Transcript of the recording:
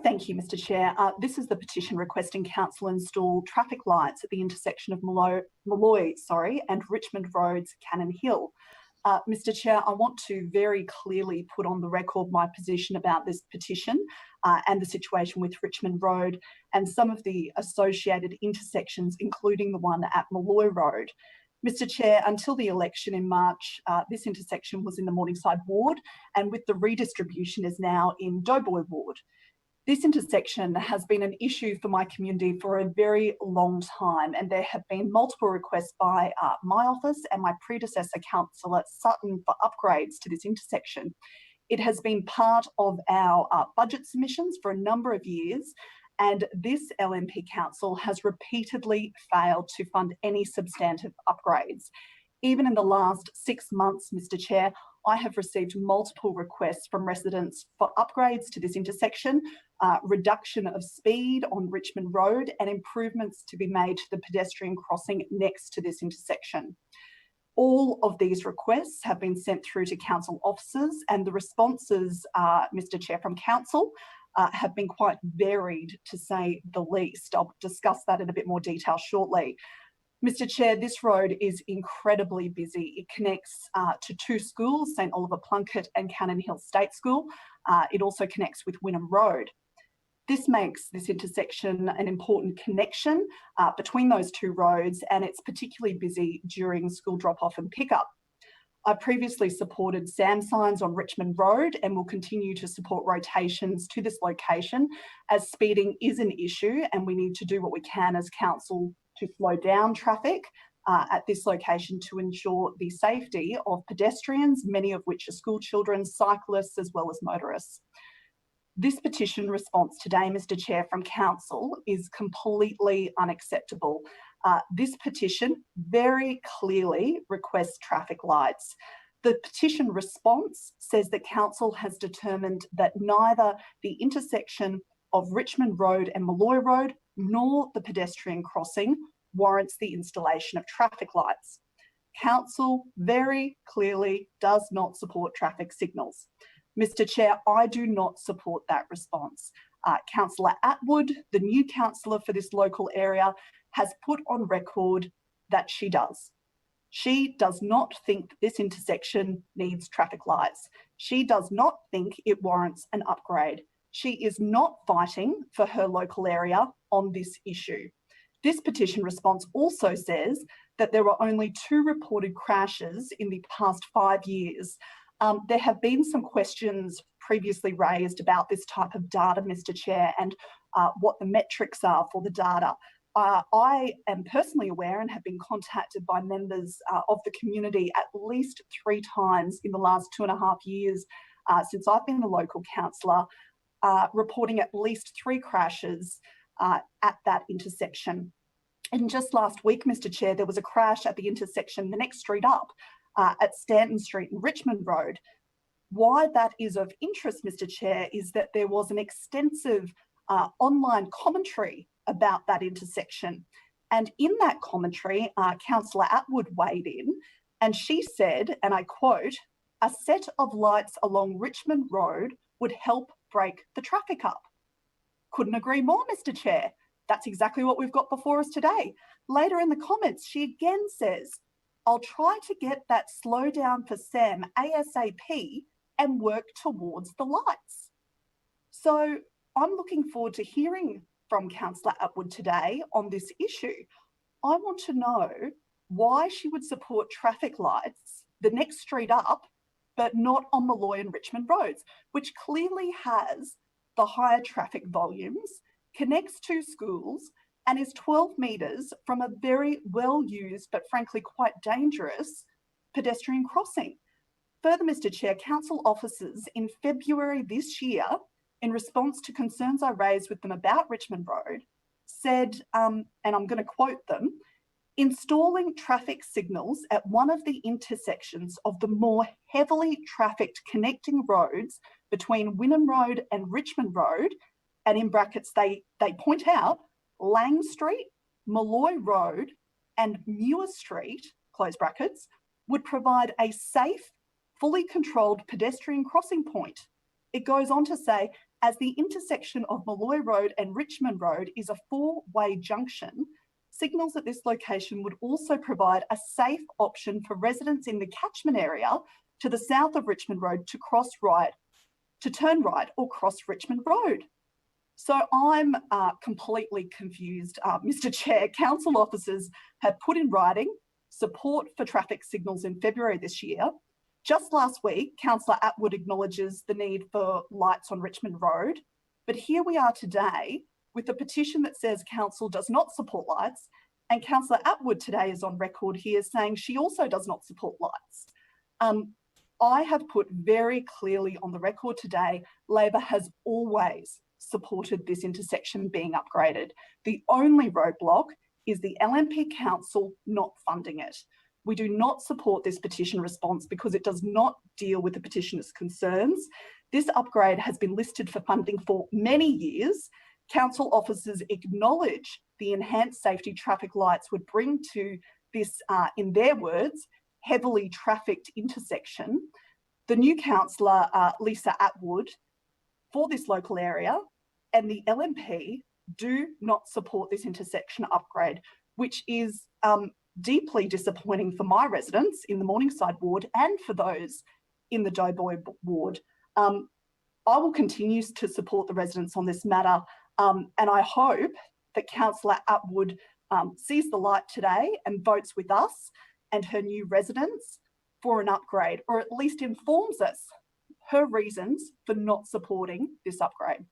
Thank you, Mr Chair. This is the petition requesting council install traffic lights at the intersection of Molloy and Richmond Roads, Cannon Hill. Mr Chair, I want to very clearly put on the record my position about this petition and the situation with Richmond Road and some of the associated intersections, including the one at Molloy Road. Mr Chair, until the election in March, this intersection was in the Morningside ward, and with the redistribution is now in Doughboy ward. This intersection has been an issue for my community for a very long time, and there have been multiple requests by my office and my predecessor councillor Sutton for upgrades to this intersection. It has been part of our budget submissions for a number of years, and this LNP council has repeatedly failed to fund any substantive upgrades. Even in the last 6 months, Mr Chair, I have received multiple requests from residents for upgrades to this intersection, reduction of speed on Richmond Road and improvements to be made to the pedestrian crossing next to this intersection. All of these requests have been sent through to council officers, and the responses, Mr Chair, from council have been quite varied, to say the least. I'll discuss that in a bit more detail shortly. Mr Chair, this road is incredibly busy. It connects to 2 schools, St Oliver Plunkett and Cannon Hill State School. It also connects with Wynnum Road. This makes this intersection an important connection between those 2 roads, and it's particularly busy during school drop-off and pickup. I previously supported SAM signs on Richmond Road and will continue to support rotations to this location, as speeding is an issue and we need to do what we can as council to slow down traffic at this location to ensure the safety of pedestrians, many of which are school children, cyclists, as well as motorists. This petition response today, Mr Chair, from council is completely unacceptable. This petition very clearly requests traffic lights. The petition response says that council has determined that neither the intersection of Richmond Road and Molloy Road nor the pedestrian crossing warrants the installation of traffic lights. Council very clearly does not support traffic signals. Mr Chair, I do not support that response. Councillor Atwood, the new councillor for this local area, has put on record that she does. She does not think this intersection needs traffic lights. She does not think it warrants an upgrade. She is not fighting for her local area on this issue. This petition response also says that there were only 2 reported crashes in the past 5 years. There have been some questions previously raised about this type of data, Mr Chair, and what the metrics are for the data. I am personally aware and have been contacted by members of the community at least 3 times in the last 2.5 years since I've been a local councillor, reporting at least 3 crashes at that intersection. And just last week, Mr Chair, there was a crash at the intersection the next street up at Stanton Street and Richmond Road. Why that is of interest, Mr Chair, is that there was an extensive online commentary about that intersection. And in that commentary, Councillor Atwood weighed in, and she said, and I quote, "A set of lights along Richmond Road would help break the traffic up." Couldn't agree more, Mr Chair. That's exactly what we've got before us today. Later in the comments, she again says, "I'll try to get that slow down for Sam ASAP and work towards the lights." So I'm looking forward to hearing from Councillor Atwood today on this issue. I want to know why she would support traffic lights the next street up, but not on Molloy and Richmond roads, which clearly has the higher traffic volumes, connects 2 schools, and is 12 metres from a very well-used but frankly quite dangerous pedestrian crossing. Further, Mr Chair, council officers in February this year, in response to concerns I raised with them about Richmond Road, said, and I'm going to quote them, "Installing traffic signals at one of the intersections of the more heavily trafficked connecting roads between Wynnum Road and Richmond Road," and in brackets they point out Lang Street, Molloy Road and Muir Street, close brackets, would provide a safe, fully controlled pedestrian crossing point. It goes on to say as the intersection of Molloy Road and Richmond Road is a four-way junction, signals at this location would also provide a safe option for residents in the catchment area to the south of Richmond Road to turn right or cross Richmond Road. So I'm completely confused, Mr. Chair. Council officers have put in writing support for traffic signals in February this year. Just last week, Councillor Atwood acknowledges the need for lights on Richmond Road, but here we are today with a petition that says council does not support lights, and Councillor Atwood today is on record here saying she also does not support lights. I have put very clearly on the record today, Labor has always supported this intersection being upgraded. The only roadblock is the LNP Council not funding it. We do not support this petition response because it does not deal with the petitioner's concerns. This upgrade has been listed for funding for many years. Council officers acknowledge the enhanced safety traffic lights would bring to this, in their words, heavily trafficked intersection. The new councillor, Lisa Atwood, for this local area, and the LNP do not support this intersection upgrade, which is deeply disappointing for my residents in the Morningside ward and for those in the Doughboy ward. I will continue to support the residents on this matter, and I hope that Councillor Atwood sees the light today and votes with us and her new residents for an upgrade, or at least informs us her reasons for not supporting this upgrade.